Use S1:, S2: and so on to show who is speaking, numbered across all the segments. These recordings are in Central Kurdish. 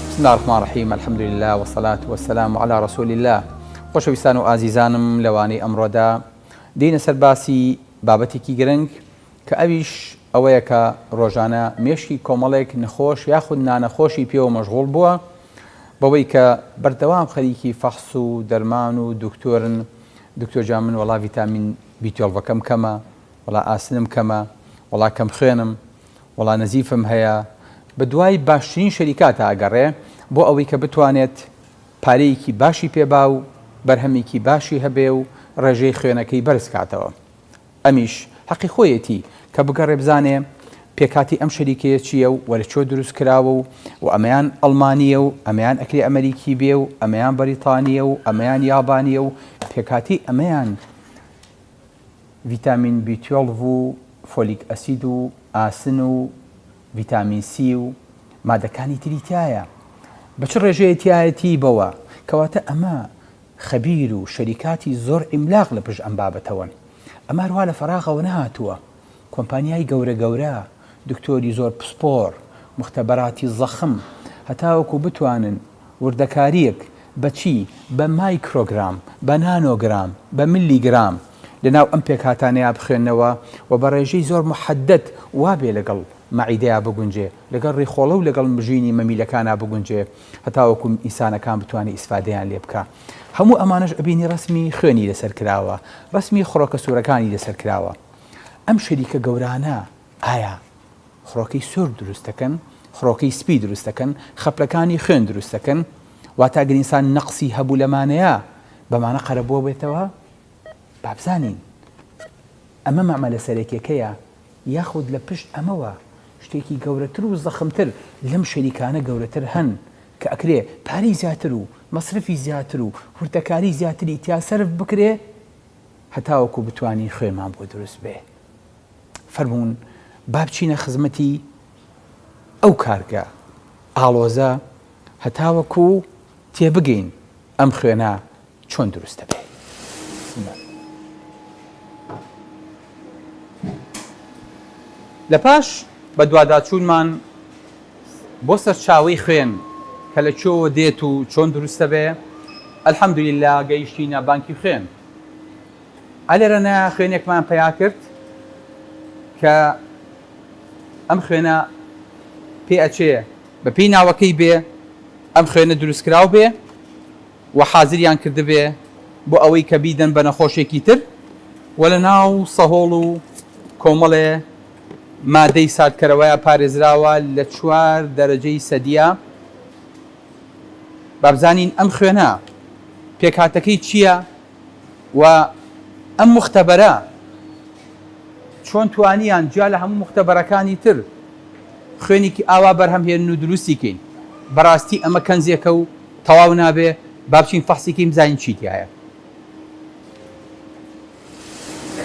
S1: بسم الله الرحمن الرحيم. الحمد لله والصلاة والسلام على رسول الله. خۆشەویستان و ئازیزانم لەوانەی ئەمڕۆدا دێنە سەر باسی بابەتێکی گرنگ کە ئەویش ئەوەیە کە ڕۆژانە مێشکی کۆمەڵێک نەخۆش یاخود نانەخۆشی پێوە مەشغوڵ بووە بەوەی کە بەردەوام خەریکی فەحس و دەرمان و دکتۆرن. دکتۆر جا من وەڵا ڤیتامین B12ەکەم کەمە، وەڵا ئاسنم کەمە، وەڵا کەم خوێنم، وەڵا نەزیفم هەیە. بە دوای باشترین شەریکاتە ئەگەڕێ بۆ ئەوەی کە بتوانێت پارەیەکی باشی پێبا و بەرهەمێکی باشی هەبێ و ڕێژەی خوێنەکەی بەرز کاتەوە. ئەمیش حەقی خۆیەتی کە بگەڕێ بزانێ پێکاتی ئەم شەریکەیە چییە و وەرە چۆ دروست کراوە و ئەمەیان ئەڵمانیە و ئەمەیان ئەکری ئەمریکی بێ و ئەمەیان بەریتانیە و ئەمەیان یابانیە و پێکاتی ئەمەیان ڤیتامین B12 و فۆلیک ئەسید و ئاسن و ڤیتامین C و مادەکانی تری تایە. بە چ ڕێژەیەتیایەتی بەوە کەواتە ئەمە خەبیر و شەریکاتی زۆر ئیملاق لە پشت ئەم بابەتەوەن. ئەمە هەروە لە فەراغەوە نەهاتووە. کۆمپانیای گەورە گەورە، دکتۆری زۆر پسپۆر، مختەبەراتی زەخم، هەتاوەکو بتوانن وردەکاریەک بەچی بە مایکرۆگرام، بە نانۆگرام، بە میلیگرام لەناو ئەم پێکهاتانەیە بخوێنەوە و بە ڕێژەی زۆر محەدەد وابێ لەگەڵ مەعیدەیە بگونجێ، لەگەڵ ڕێخۆڵە و لەگەڵ مژینی مەمیلەکانە بگونجێ، هەتاوەکو ئینسانەکان بتوانێت ئیسفادەیان لێ بکە. هەموو ئەمانەش ئەبینی ڕسمی خوێنی لەسەر کراوە، ڕسمی خۆڕۆکە سوورەکانی لەسەر کراوە. ئەم شەریکە گەورانە ئایا خۆڕۆکەی سوور دروست دەکەن، خۆڕۆکەی سپی دروست دەکەن، خەپلەکانی خوێن دروست دەکەن، واتە ئەگەر ئینسان نەقسی هەبوو لەمانەیە بەمانە قەرەبووە بێتەوە؟ بابزانین ئەمە مەعمەلە سەرەکیەکەیە یاخود لە پشت ئەمەوە شتێکی گەورەتر و زەخمتر لەم شەریکانە گەورەتر هەن کە ئەکرێ پارەی زیاتر و مەصرفی زیاتر و وردەکاری زیاتری تیا سەرف بکرێ هەتاوەکو بتوانین خوێمان بۆ دروست بێ. فەرموون با بچینە خزمەتی ئەو کارگە ئاڵۆزە هەتاوەکو تێبگەین ئەم خوێنە چۆن دروستە بێ. لە پاش بە دوواداچوونمان بۆ سەرچاوەی خوێن کە لە چۆوە دێت و چۆن دروستە بێ، ئەلحەمدولیلا گەیشتینە بانکی خوێن. ئەلێرەنە خوێنێکمان پەیا کرد کە ئەم خوێنە پێ ئەچێ بە پێی ناوەکەی بێ ئەم خوێنە دروستکراو بێ و حازریان کرده بێ بۆ ئەوەی کە بیدەن بە نەخۆشێکی تر و لە ناو سەهۆڵ و کۆمەڵێ مادەی ساردکەرەوەیە پارێزراوە لە 4 دەرەجەی سەدیە. بابزانین ئەم خوێنە پێکهاتەکەی چییە و ئەم مختەبەرە چۆن توانیان جا لە هەموو مختەبەرەکانی تر خوێنێکی ئاوا بەرهەمهێنن و دروستیکەین. بەڕاستی ئەمە کەنزێکە و تەواو نابێ. با بچین فەحسێکی بزانین چیتیایە.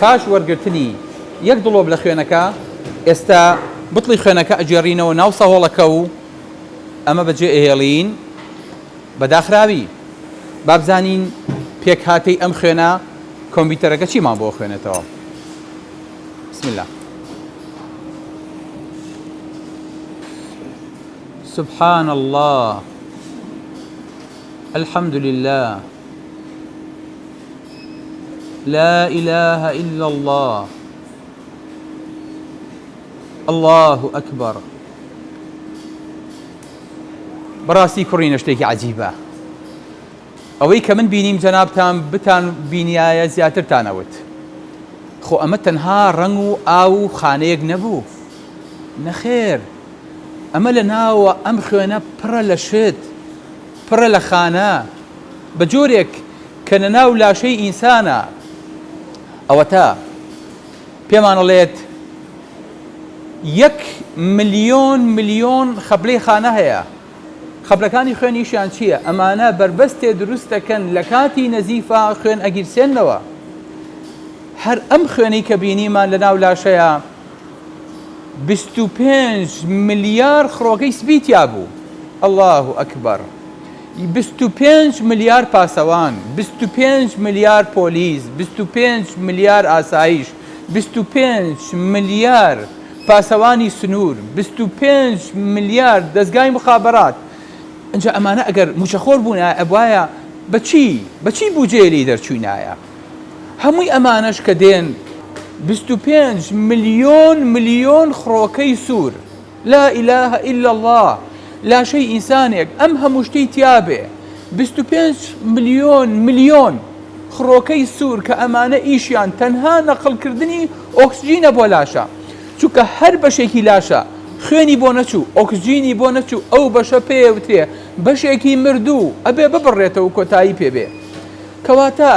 S1: کاش وەرگرتنی یەک دڵۆب لە خوێنەکە ئێستا بڵی خوێنەکە ئەجێڕینەوە ناو سەهۆڵەکە و ئەمە بەجێ ئێهێڵین بەداخراوی. بابزانین پێکهاتەی ئەم خوێنە کۆمپیوتەرەکە چیمان بۆ خوێنێتەوە. بسم الله. سبحان الله، الحمد لله، لا إله إلا الله، الله أكبر. بەڕاستی کوڕینە شتێکی عەجیبە. ئەوەی کە من بینیم جەنابتان بتان بینایە زیاترتانەوت. خۆ ئەمە تەنها ڕەنگ و ئاو و خانەیەک نەبوو. نەخێر، ئەمە لە ناوە ئەم خوێنە پڕە لە شت، پڕە لە خانە بە جۆرێک کە لە ناو لاشەی ئینسانە. ئەوە تا پێمانەڵێت 1 ملیۆن خەبلەی خانە هەیە. خەبلەکانی خوێنیشیان چییە؟ ئەمانە بربەستێ دروست دەکەن لە کاتی نەزیفە خوێن ئەگیرسێنەوە. هەر ئەم خوێنەی کە بینیمان لە ناو لاشەیە 25 ملیار خڕۆکەی سپیتیا بوو. الله ئەکبەر. 25 ملیار پاسەوان، 25 ملیار پۆلیس، 25 ملیار ئاسایش، 25 ملیار پاسەوانی سنوور 25 ملیار دەستگای مخابرات ئەنجا ئەمانە ئەگەر موچەخۆر بوون ئەبوایە بەچی بوجێری دەرچوینایە هەمووی ئەمانەش کە دێن 25 ملیۆن خڕۆکەی سوور لا إله إلا الله لاشەی ئینسانێک ئەم هەموو شتەی تیابێ 25 ملیۆن خڕۆکەی سوور کە ئەمانە ئیشیان تەنها نەقڵکردنی ئۆکسجینە بۆ لاشە چونکە هەر بەشێکی لاشە خوێنی بۆ نەچوو ئۆکسجینی بۆ نەچوو ئەو بەشە پێوترێ بەشێکی مردوو ئەبێ ببڕێتەوە کۆتایی پێبێ کەواتە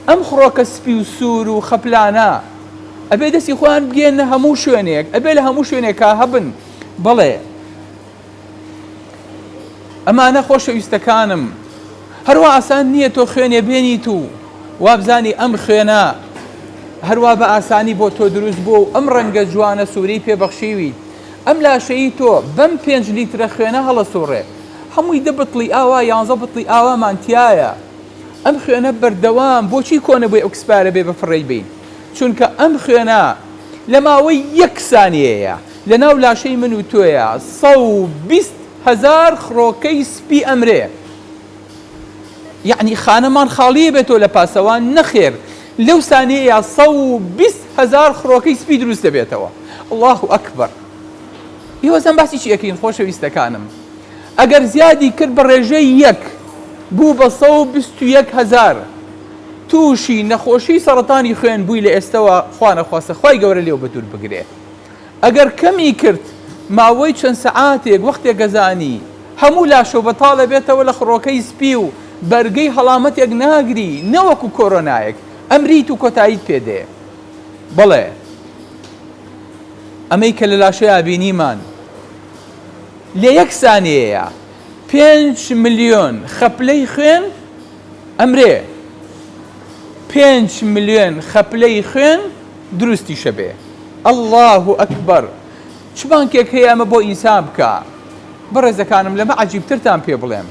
S1: ئەم خڕۆکە سپی و سوور و خەپلانە ئەبێ دەستی خۆیان بگێنە هەموو شوێنێک ئەبێ لە هەموو شوێنێکا هەبن بەڵێ ئەمانە خۆشەویستەکانم هەروە ئاسان نییە تۆ خوێنێ بێنیت و وابزانی ئەم خوێنە هەروە بە ئاسانی بۆ تۆ دروست بوو ئەم ڕەنگە جوانە سوورەی پێبەخشیوی ئەم لاشەیی تۆ بەم 5 لیترە خوێنە هەڵە سوڕێ هەمووی 10 بتڵی ئاوا 11 بتڵی ئاوامان تایە ئەم خوێنە بەردەوام بۆچی کۆنە بۆی ئۆکسپارە بێ بەفڕێی بین چونکە ئەم خوێنە لە ماوەی 1 سانیەیە لە ناو لاشەی من و تۆیە 120,000 خڕۆکەی سپی ئەمرێ یعنی خانەمان خاڵیە بێتەوە لە پاسەوان نەخێر لەو سانیەیە 120,000 خڕۆکەی سپی دروست دەبێتەوە الله ئەکبەر هیوەزەن باسی چی ئەکەین خۆشەویستەکانم ئەگەر زیادی کرد بە ڕێژەی 1 بوو بە 121,000 تووشی نەخۆشی سەرەتانی خوێن بووی لە ئێستەوە خوا نەخواستە خوای گەورە لێو بەدوور بگرێ ئەگەر کەمی کرد ماوەی چەند سەعاتێک وەختێک گەزانی هەموو لاشە بەتاڵە بێتەوە لە خڕۆکەی سپی و بەرگەی هەڵامەتێک ناگری نەوەکو کۆرۆنایەک ئەمریت و کۆتاییت پێدێ بڵێ ئەمەی کە لە لاشەیە بینیمان لە 1 سانیەیە 5 ملیۆن خەپلەی خوێن ئەمرێ 5 ملیۆن خەپلەی خوێن دروستی شەبێ الله ئەکبەر چ بانکێک هەیە ئەمە بۆ ئینسان بکە بەڕێزەکانم لەمە عەجیبترتان پێ بڵێم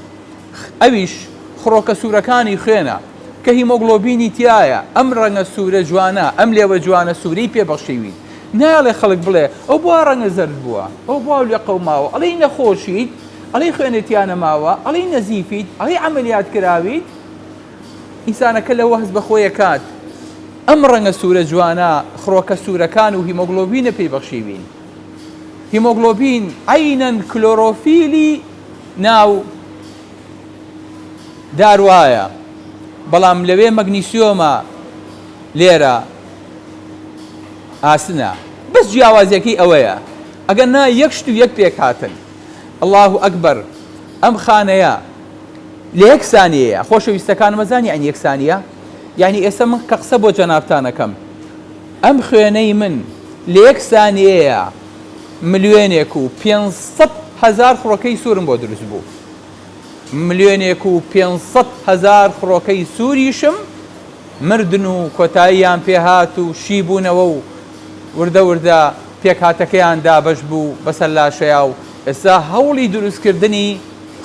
S1: ئەویش خڕۆکە سوورەکانی خوێنە کە هیمۆگلۆبینی تایە ئەم ڕەنگە سوورە جوانە ئەم لێوە جوانە سوورەی پێبەخشیوین ناڵێ خەڵک بڵێ ئەو بۆ ڕەنگە زەرد بووە ئەو بۆ لێ قەوماوە ئەڵێ نەخۆشیت ئەڵێ خوێنێتیانە ماوە ئەڵێ نەزیفیت ئەڵێ عەمەلیات کراویت ئینسانەکە لە وەهز بەخۆیە کات ئەم ڕەنگە سوورە جوانە خڕۆکە سوورەکان و هیمۆگلۆبینە پێبەخشیوین هیمۆگلۆبین عەینەن کلۆرۆفیلی ناو داروایە بەڵام لەوێ مەگنیسیۆمە لێرە ئاسنە بەس جیاوازیەکەی ئەوەیە ئەگەر نا 1 شت و 1 پێک هاتن الله ئەکبەر ئەم خانەیە لە 1 سانیەیە خۆشەویستەکان مەزانی ئەنی 1 سانیە یعنی ئێستا من کە قسە بۆ جەنابتانەکەم ئەم خوێنەی من لە 1 سانیەیە 1,500,000 خڕۆکەی سوورم بۆ دروست بوو 1,500,000 خڕۆکەی سووریشم مردن و کۆتاییان پێهات و شیبوونەوە و وردە وردە پێکهاتەکەیان دابەش بوو بەسەر لاشەیە و ئێستا هەوڵی دروستکردنی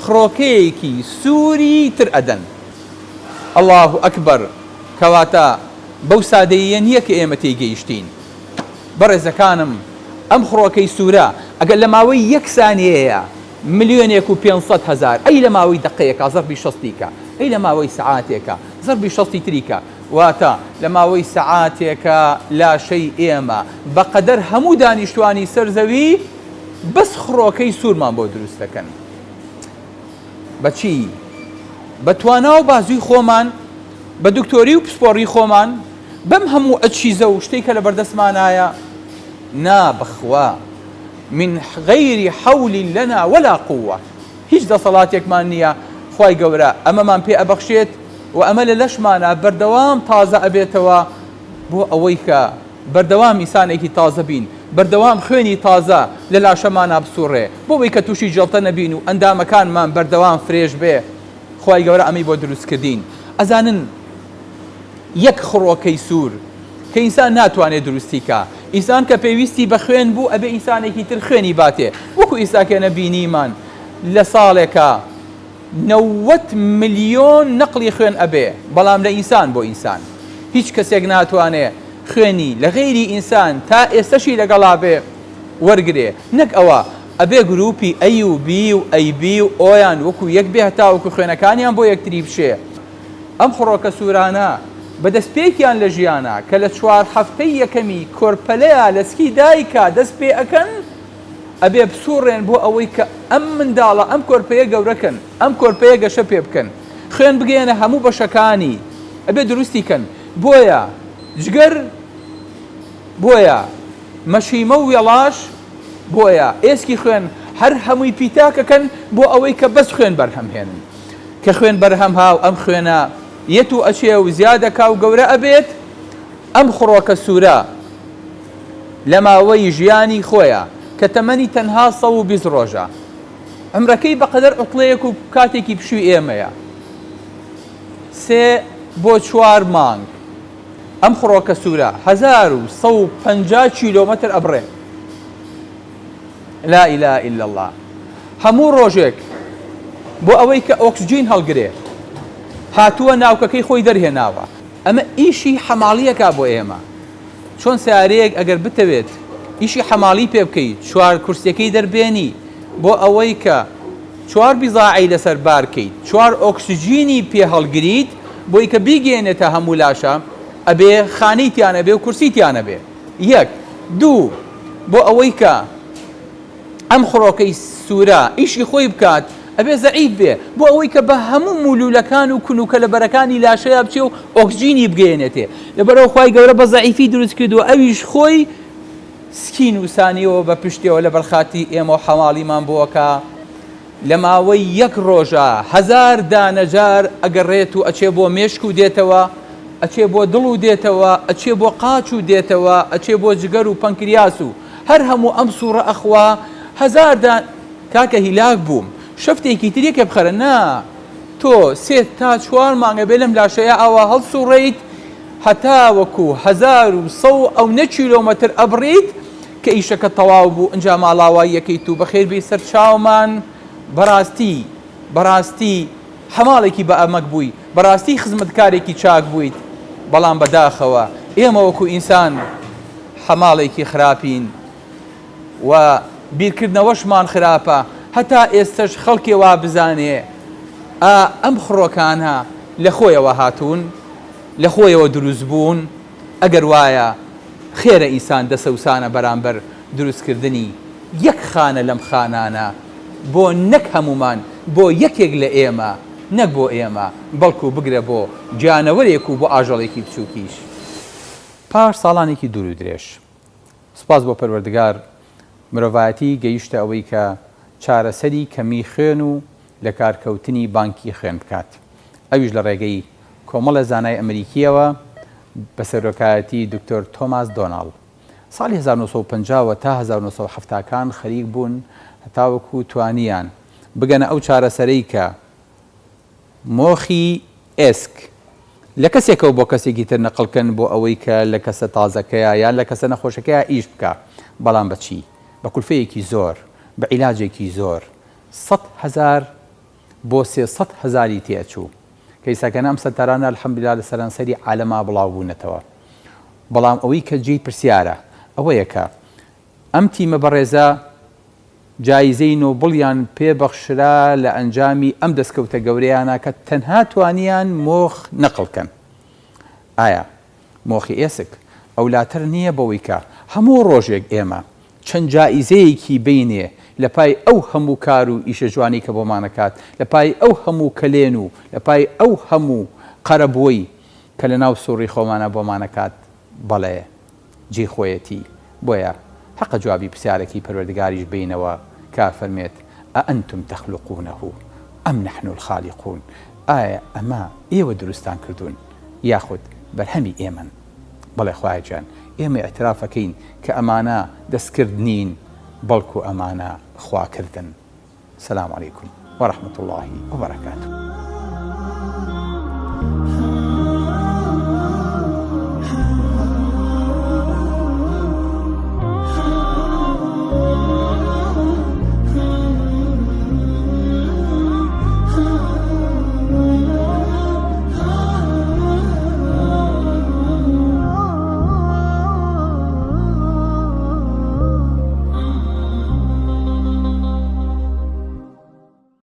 S1: خڕۆکەیەکی سووری تر ئەدەن الله ئەکبەر کەواتە بەو سادەییە نییە کە ئێمە تێگەیشتین بەڕێزەکانم ئەم خڕۆکەی سوورە ئەگەر لە ماوەی 1 سانیەیە 1,500,000 ئەی لە ماوەی دقەیەکە زەربی 60 ئەی لە ماوەی سەعاتێکە زەربی 60 تریکە واتە لە ماوەی سەعاتێکە لاشەی ئێمە بەقەدەر هەموو دانیشتوانی سەرزەوی بەس خڕۆکەی سوورمان بۆ دروست دەکەن بەچی بە توانا و بازووی خۆمان بە دکتۆری و پسپۆڕی خۆمان بەم هەموو ئەچیزە و شتێکە لە بەردەستمانایە نا بخوا من غير حول لنا ولا قوة هیچ دەسەڵاتێکمان نییە خوای گەورە ئەمەمان پێ ئەبەخشێت و ئەمە لە لەشمانە بەردەوام تازە ئەبێتەوە بۆ ئەوەی کە بەردەوام ئینسانێکی تازە بین بەردەوام خوێنی تازە لە لاشەمانە بسوڕێ بۆ ئەوەی کە تووشی جەڵتە نەبین و ئەندامەکانمان بەردەوام فرێش بێ خوای گەورە ئەمەی بۆ دروستکردین ئەزانن 1 خڕۆکەی سوور کە ئینسان ناتوانێت دروستی کە ئینسان کە پێویستی بە خوێن بوو ئەبێ ئینسانێکی تر خوێنی باتێ وەکو ئێستاکە نەبینیمان لە ساڵێکە 90 ملیۆن نەقلی خوێن ئەبێ بەڵام لە ئینسان بۆ ئینسان هیچ کەسێک ناتوانێت خوێنی لە غەیری ئینسان تا ئێستەشی لەگەڵا بێ وەرگێ نەک ئەوە ئەبێ گروپی ئەی و بی و ئەیبی و ئۆیان وەکو یەک بێ هەتاوەکو خوێنەکانیان بۆ یەکتری بشێ. ئەم خڕۆکە سوورانە بەدەستپێکیان لە ژیانە کە لە 4 هەفتەی یەکەمی کۆرپەلەیە لەسکی دایکە دەست پێ ئەەکەن ئەبێ بسوڕێن بۆ ئەوەی کە ئەم منداڵە ئەم کۆرپەیە گەورەکەن ئەم کۆرپەیە گەشە پێ بکەن خوێن بگەێنە هەموو بەشەکانی ئەبێ دروستی کەن بۆیە جگەر بۆیە مەشیمە و وێڵاش بۆیە ئێسکی خوێن هەر هەمووی پیتاکەکەن بۆ ئەوەی کە بەس خوێن بەرهەمهێنن کە خوێن بەرهەم هاو ئەم خوێنە یەت و ئەچێ و زیادەکا و گەورە ئەبێت ئەم خڕۆکە سوورە لە ماوەی ژیانی خۆیە کە تەمەنی تەنها 120 ڕۆژە عمرەکەی بەقەدەر عوتڵەیەک و کاتێکی پشووی ئێمەیە 3 بۆ 4 مانگ ئەم خڕۆکە سوورە 1150 کیلۆمەتر ئەبڕێ لا إله إلا الله هەموو ڕۆژێک بۆ ئەوەی کە ئۆکسجین هەڵگرێ هاتووە ناوکەکەی خۆی دەرهێناوە ئەمە ئیشی حەماڵیەکە بۆ ئێمە چۆن سیارەیەک ئەگەر بتەوێت ئیشی حەماڵی پێ بکەیت 4 کورسیەکەی دەربێنی بۆ ئەوەی کە 4 بیزاعی لەسەر بارکەیت 4 ئۆکسجینی پێ هەڵگریت بۆی کە بیگەێنێتە هەموو لاشە ئەبێ خانیتیانە بێ و کورسیتیانە بێ 1 2 بۆ ئەوەی کە ئەم خڕۆکەی سوورە ئیشی خۆی بکات ئەبێ زەعیف بێ بۆ ئەوەی کە بە هەموو مولولەکان و کونوکە لە بەرەکانی لاشەیە بچێ و ئۆکسجینی بگەێنێتێ لەبەرەوە خوای گەورە بە زەعیفی دروست کردووە ئەویش خۆی سکین وسانیەوە بە پشتیەوە لە بەرخاتی ئێمە و حەماڵیمان بۆکە لە ماوەی 1 ڕۆژە 1000 دانەجار ئەگەڕێت و ئەچێ بۆ مێشک و دێتەوە ئەچێ بۆ دڵ و دێتەوە ئەچێ بۆ قاچ و دێتەوە ئەچێ بۆ جگەر و پەنکریاس و هەر هەموو ئەم سوورە ئەخوا 1000 کاکە هیلاک بووم شەفتێکی تریەکە بخەرە نا تۆ 3 تا 4 مانگە بێ لەم لاشەیە ئاوا هەڵسوڕیت هەتا وەکو 1100 ئەو نە کیلۆمەتر ئەبڕیت کە ئیشەکە تەواو بوو ئەنجا ماڵاواییەکەیت و بەخێر بێ سەر چاومان بەڕاستی هەماڵێکی بە ئەمەک بووی بەڕاستی خزمەتکارێکی چاک بوویت بەڵام بەداخەوە ئێمە وەکو ئینسان حەماڵێکی خراپین و بیرکردنەوەشمان خراپە هەتا ئێستش خەڵکی وا بزانێ ئەم خڕۆکانە لە خۆیەوە هاتوون لە خۆیەوە دروست بوون ئەگەر وایە خێرە ئینسان دەسەوسانە بەرامبەر دروستکردنی یەک خانە لەم خانانە بۆ نەک هەمومان بۆ یەکێک لە ئێمە نەک بۆ ئێمە بەڵکو بگرە بۆ گیانەوەرێک و بۆ ئاژەڵێکی بچووکیش پاش ساڵانێکی دوور و درێژ سوپاس بۆ پەروەردگار مرۆڤایەتی گەیشتە ئەوەی کە چارەسەری کەمی خوێن و لە کارکەوتنی بانکی خوێن بکات ئەویش لە ڕێگەی کۆمەڵە زانای ئەمریکیەوە بە سەرۆکایەتی دکتۆر تۆماس دۆناڵ ساڵی 1950 تا 1970کان خەریک بوون هەتاوەکو توانیان بگەنە ئەو چارەسەرەی کە مۆخی ئێسک لە کەسێکەوە بۆ کەسێکی تر نەقڵکەن بۆ ئەوەی کە لە کەسە تازەکەیە یان لە کەسە نەخۆشەکەیە ئیش بکە بەڵام بەچی بە کولفەیەکی زۆر بە عیلاجێکی زۆر 100,000 بۆ 300,000 تێچوو کەیساکەنە ئەم سەرتارانە الحەمدوللا لە سەرانسەری عالەما بڵاو بوونەتەوە بەڵام ئەوەی کە جێی پرسیارە ئەوەیە کە ئەم تیمە بەڕێزە جایزەی نۆبڵیان پێبەخشرا لە ئەنجامی ئەم دەستکەوتە گەورەیانە کە تەنها توانیان مۆخ نەقڵکەن ئایا مۆخی ئێسک ئەولاتر نییە بەوەی کە هەموو ڕۆژێک ئێمە چەند جائزەیەکی بینێ لە پای ئەو هەموو کار و ئیشە جوانی کە بۆمانەکات لە پای ئەو هەموو کەلێن و لە پای ئەو هەموو قەرەبووی کە لە ناو سوڕی خۆمانە بۆمانەکات بەڵێ جێ خۆیەتی بۆیە حەقە جوابی پرسیارێکی پەروەردگاریش بینەوە کا فەرمێت ئەئەنتم تەخلقونەه ئەم نەحن الخالیقون ئایا ئەمە ئێوە دروستان کردوون یاخود بەرهەمی ئێمەن بەڵێ خوایە گیان ئێمە ئەترافەکەین کە ئەمانە دەستکرد نین بەڵکو ئەمانە خواکردن سلام عەلەیکم وەرەحمەتوڵڵاهی وبەرەکاتوه